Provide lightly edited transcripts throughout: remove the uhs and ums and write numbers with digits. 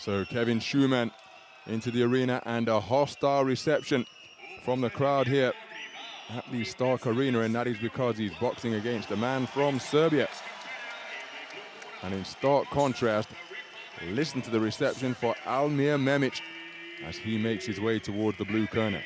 So Kevin Schumann into the arena, and a hostile reception from the crowd here at the Stark Arena, and that is because he's boxing against a man from Serbia. And in stark contrast, listen to the reception for Almir MEMIC as he makes his way toward the blue corner.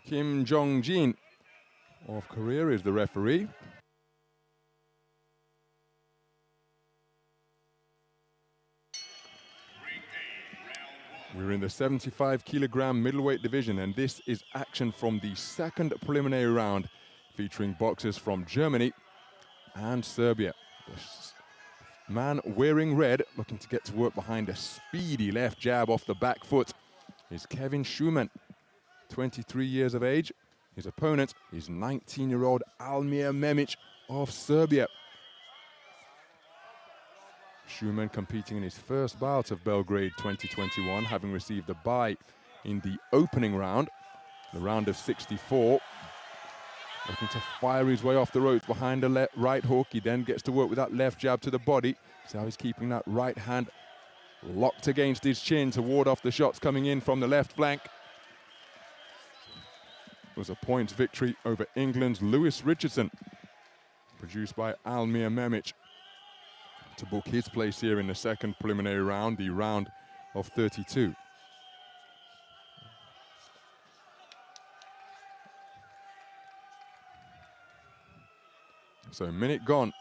Kim Jong-jin of Korea is the referee. We're in the 75 kilogram middleweight division, and this is action from the second preliminary round featuring boxers from Germany and Serbia. The man wearing red, looking to get to work behind a speedy left jab off the back foot, is Kevin Schumann, 23 years of age. His opponent is 19-year-old Almir MEMIC of Serbia. Schumann competing in his first bout of Belgrade 2021, having received a bye in the opening round, the round of 64. Looking to fire his way off the ropes behind a right hook. He then gets to work with that left jab to the body. See how he's keeping that right hand locked against his chin to ward off the shots coming in from the left flank. It was a points victory over England's Lewis Richardson, produced by Almir MEMIC, to book his place here in the second preliminary round, the round of 32. So a minute gone.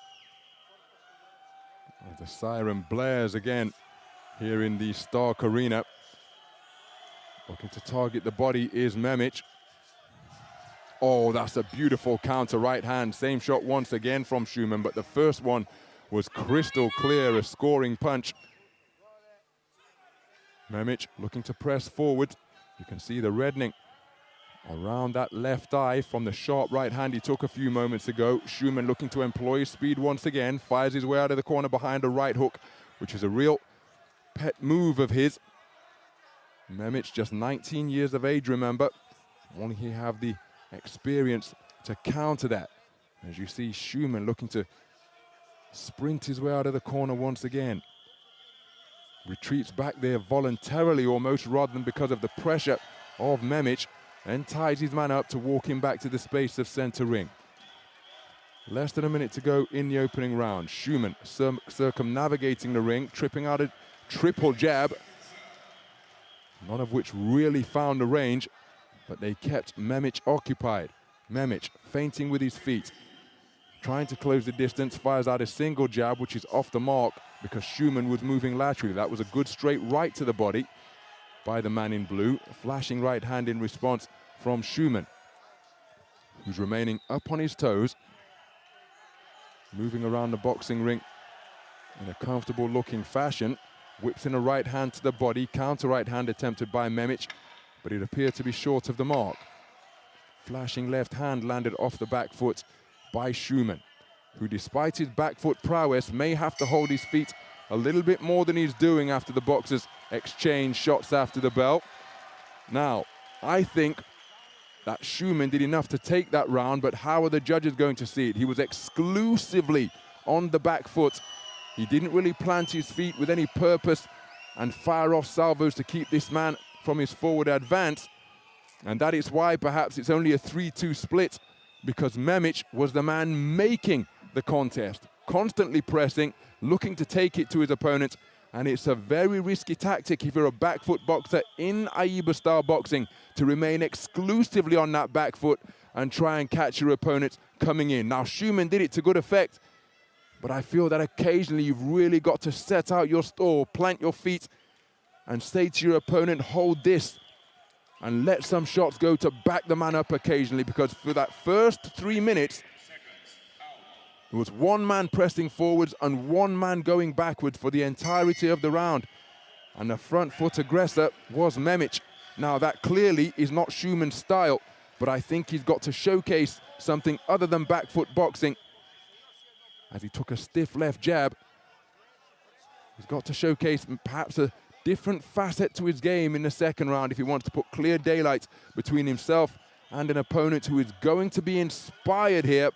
The siren blares again here in the Stark Arena. Looking to target the body is MEMIC. Oh, that's a beautiful counter right hand. Same shot once again from Schumann, but the first one was crystal clear, a scoring punch. MEMIC looking to press forward. You can see the reddening around that left eye from the sharp right hand he took a few moments ago. Schumann looking to employ his speed once again, fires his way out of the corner behind a right hook, which is a real pet move of his. MEMIC just 19 years of age, remember. Only he have the experience to counter that. As you see, Schumann looking to sprint his way out of the corner once again. Retreats back there voluntarily almost, rather than because of the pressure of MEMIC, and ties his man up to walk him back to the space of center ring. Less than a minute to go in the opening round. Schumann circumnavigating the ring, tripping out a triple jab, none of which really found the range, but they kept MEMIC occupied. MEMIC feinting with his feet, trying to close the distance, fires out a single jab, which is off the mark because Schumann was moving laterally. That was a good straight right to the body by the man in blue. A flashing right hand in response from Schumann, who's remaining up on his toes, moving around the boxing ring in a comfortable looking fashion. Whips in a right hand to the body, counter right hand attempted by MEMIC, but it appeared to be short of the mark. Flashing left hand landed off the back foot by Schumann, who despite his back foot prowess may have to hold his feet a little bit more than he's doing after the boxers exchange shots after the bell. Now, I think that Schumann did enough to take that round, but how are the judges going to see it? He was exclusively on the back foot. He didn't really plant his feet with any purpose and fire off salvos to keep this man from his forward advance. And that is why perhaps it's only a 3-2 split, because MEMIC was the man making the contest, constantly pressing, looking to take it to his opponent, And it's a very risky tactic if you're a back foot boxer in AIBA style boxing to remain exclusively on that back foot and try and catch your opponent coming in. Now, Schumann did it to good effect, but I feel that occasionally you've really got to set out your stall, plant your feet, and say to your opponent, hold this, and let some shots go to back the man up occasionally, because for that first 3 minutes, it was one man pressing forwards and one man going backwards for the entirety of the round. And the front foot aggressor was MEMIC. Now, that clearly is not Schumann's style, but I think he's got to showcase something other than back foot boxing. As he took a stiff left jab, he's got to showcase perhaps a different facet to his game in the second round if he wants to put clear daylight between himself and an opponent who is going to be inspired here,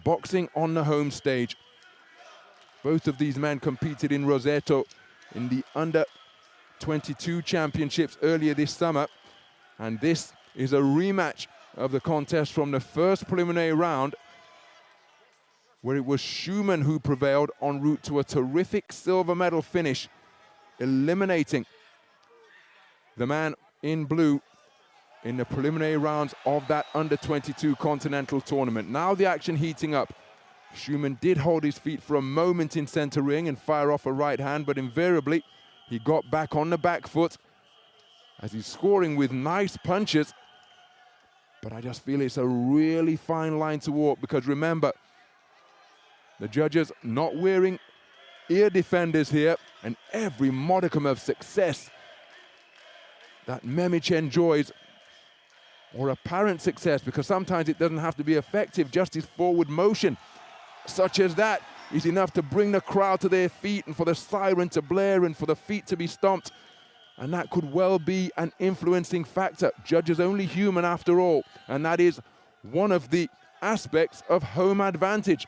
boxing on the home stage. Both of these men competed in Roseto in the under-22 championships earlier this summer, and this is a rematch of the contest from the first preliminary round, where it was Schumann who prevailed en route to a terrific silver medal finish, eliminating the man in blue in the preliminary rounds of that under-22 continental tournament. Now the action heating up. Schumann did hold his feet for a moment in center ring and fire off a right hand, but invariably he got back on the back foot as he's scoring with nice punches. But I just feel it's a really fine line to walk, because remember, the judges not wearing ear defenders here, and every modicum of success that MEMIC enjoys, or apparent success, because sometimes it doesn't have to be effective, just his forward motion, such as that, is enough to bring the crowd to their feet and for the siren to blare and for the feet to be stomped. And that could well be an influencing factor. Judges only human after all, and that is one of the aspects of home advantage.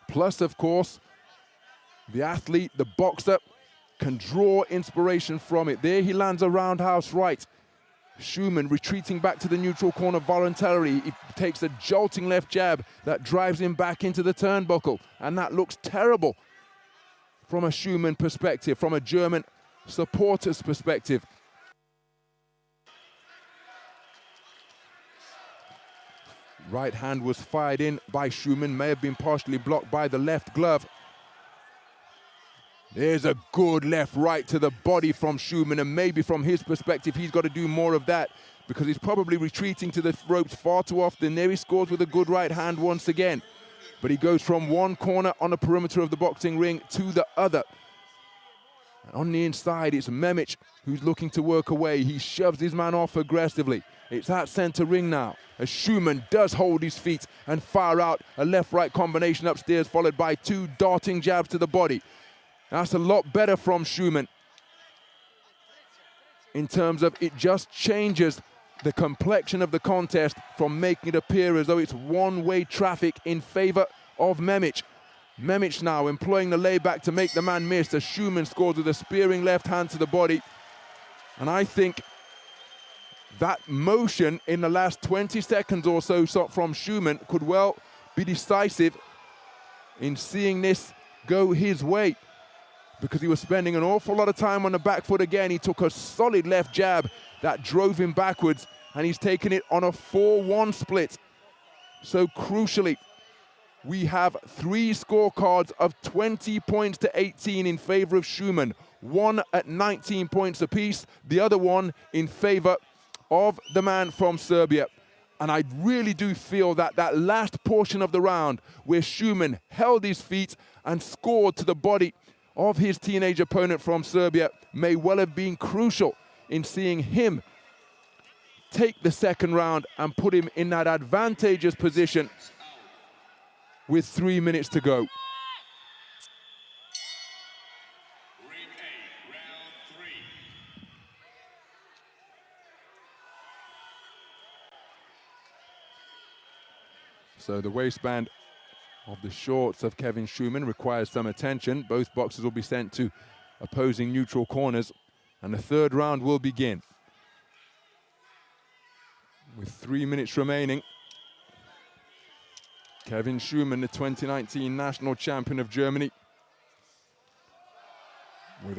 Plus, of course, the athlete, the boxer, can draw inspiration from it. There he lands a roundhouse right. Schumann retreating back to the neutral corner voluntarily. He takes a jolting left jab that drives him back into the turnbuckle. And that looks terrible from a Schumann perspective, from a German supporter's perspective. Right hand was fired in by Schumann, may have been partially blocked by the left glove. There's a good left right to the body from Schumann, and maybe from his perspective, he's got to do more of that, because he's probably retreating to the ropes far too often. There he scores with a good right hand once again. But he goes from one corner on the perimeter of the boxing ring to the other. And on the inside, it's MEMIC who's looking to work away. He shoves his man off aggressively. It's at center ring now, as Schumann does hold his feet and fire out a left-right combination upstairs, followed by two darting jabs to the body. That's a lot better from Schumann, in terms of it just changes the complexion of the contest from making it appear as though it's one-way traffic in favor of MEMIC. MEMIC now employing the layback to make the man miss, as Schumann scores with a spearing left hand to the body. And I think that motion in the last 20 seconds or so from Schumann could well be decisive in seeing this go his way, because he was spending an awful lot of time on the back foot again. He took a solid left jab that drove him backwards, and he's taken it on a 4-1 split. So crucially, we have 3 scorecards of 20 points to 18 in favor of Schumann. One at 19 points apiece, the other one in favor of the man from Serbia. And I really do feel that that last portion of the round, where Schumann held his feet and scored to the body of his teenage opponent from Serbia, may well have been crucial in seeing him take the second round and put him in that advantageous position with 3 minutes to go. So the waistband of the shorts of Kevin Schumann requires some attention. Both boxers will be sent to opposing neutral corners, and the third round will begin. With 3 minutes remaining, Kevin Schumann, the 2019 national champion of Germany, with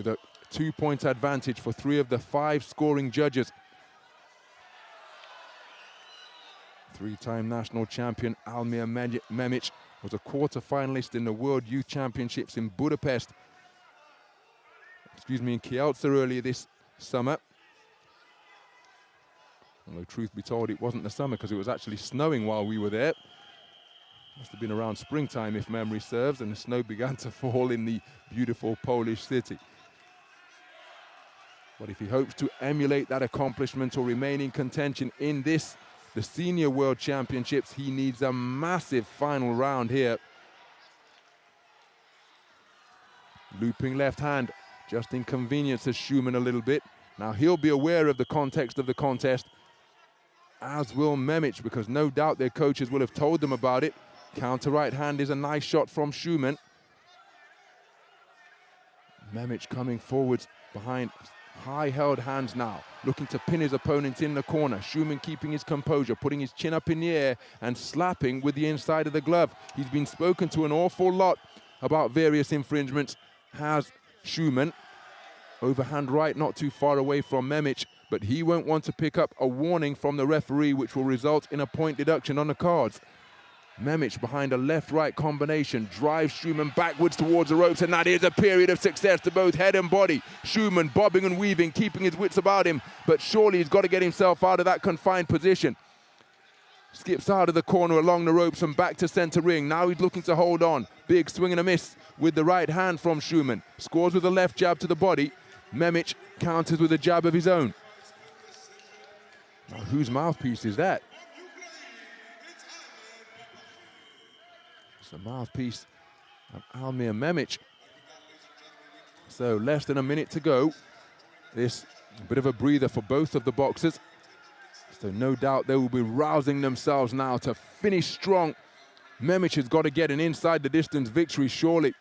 a 2-point advantage for 3 of the 5 scoring judges. 3-time national champion Almir MEMIC was a quarter-finalist in the World Youth Championships in Budapest, in Kielce earlier this summer. Although truth be told, it wasn't the summer because it was actually snowing while we were there. Must have been around springtime if memory serves, and the snow began to fall in the beautiful Polish city. But if he hopes to emulate that accomplishment or remain in contention in the Senior World Championships, he needs a massive final round here. Looping left hand just inconveniences Schumann a little bit. Now he'll be aware of the context of the contest, as will MEMIC, because no doubt their coaches will have told them about it. Counter right hand is a nice shot from Schumann. MEMIC coming forwards behind high held hands now, looking to pin his opponent in the corner. Schumann keeping his composure, putting his chin up in the air and slapping with the inside of the glove. He's been spoken to an awful lot about various infringements, has Schumann. Overhand right not too far away from MEMIC, but he won't want to pick up a warning from the referee, which will result in a point deduction on the cards. MEMIC behind a left-right combination drives Schumann backwards towards the ropes, and that is a period of success to both head and body. Schumann bobbing and weaving, keeping his wits about him, but surely he's got to get himself out of that confined position. Skips out of the corner along the ropes and back to center ring. Now he's looking to hold on. Big swing and a miss with the right hand from Schumann. Scores with a left jab to the body. MEMIC counters with a jab of his own. Now, whose mouthpiece is that? It's the mouthpiece of Almir MEMIC. So less than a minute to go. This a bit of a breather for both of the boxers. So no doubt they will be rousing themselves now to finish strong. MEMIC has got to get an inside the distance victory surely.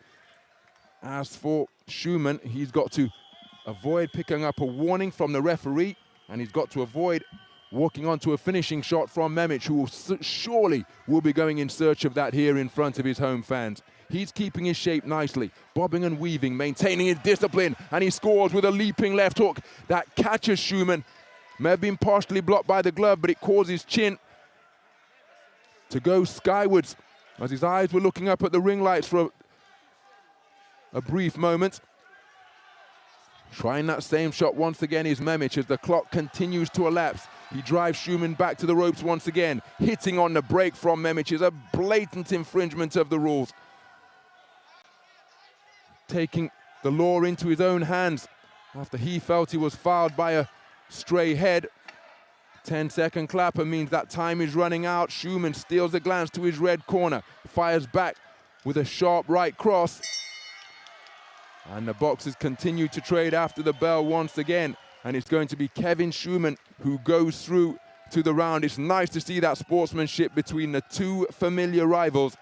As for Schumann, he's got to avoid picking up a warning from the referee, and he's got to avoid walking onto a finishing shot from MEMIC, who surely will be going in search of that here in front of his home fans. He's keeping his shape nicely, bobbing and weaving, maintaining his discipline, and he scores with a leaping left hook that catches Schumann. May have been partially blocked by the glove, but it causes his chin to go skywards as his eyes were looking up at the ring lights for a brief moment. Trying that same shot once again is MEMIC as the clock continues to elapse. He drives Schumann back to the ropes once again. Hitting on the break from MEMIC is a blatant infringement of the rules. Taking the law into his own hands after he felt he was fouled by a stray head. 10-second clapper means that time is running out. Schumann steals a glance to his red corner, fires back with a sharp right cross. And the boxers continue to trade after the bell once again. And it's going to be Kevin Schumann who goes through to the round. It's nice to see that sportsmanship between the two familiar rivals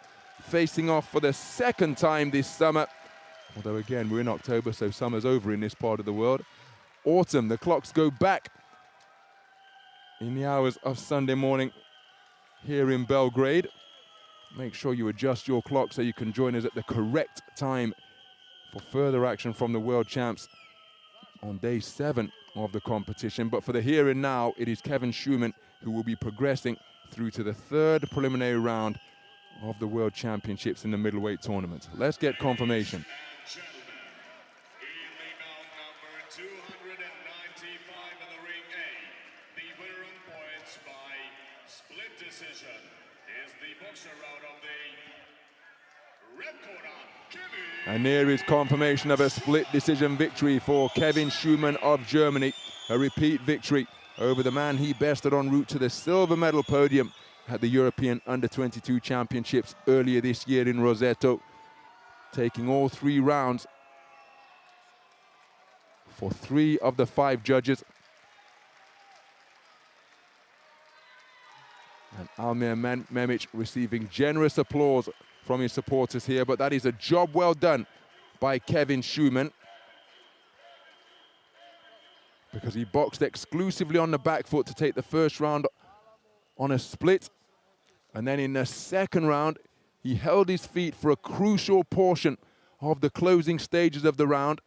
facing off for the second time this summer. Although again, we're in October, so summer's over in this part of the world. Autumn, the clocks go back in the hours of Sunday morning here in Belgrade. Make sure you adjust your clock so you can join us at the correct time for further action from the world champs on day 7 of the competition. But for the here and now, it is Kevin Schumann who will be progressing through to the 3rd preliminary round of the World Championships in the middleweight tournament. Let's get confirmation. And here is confirmation of a split decision victory for Kevin Schumann of Germany. A repeat victory over the man he bested en route to the silver medal podium at the European Under-22 Championships earlier this year in Roseto. Taking all 3 rounds for 3 of the 5 judges. And Almir MEMIC receiving generous applause from his supporters here, but that is a job well done by Kevin Schumann, because he boxed exclusively on the back foot to take the first round on a split, and then in the second round he held his feet for a crucial portion of the closing stages of the round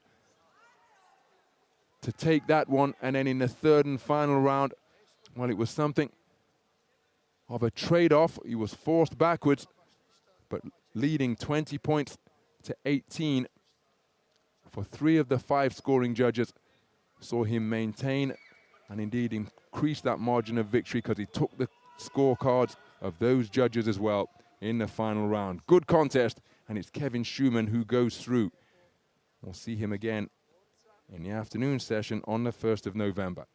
to take that one. And then in the third and final round, well, it was something of a trade-off. He was forced backwards, but leading 20 points to 18 for 3 of the 5 scoring judges. Saw him maintain and indeed increase that margin of victory because he took the scorecards of those judges as well in the final round. Good contest, and it's Kevin Schumann who goes through. We'll see him again in the afternoon session on the 1st of November.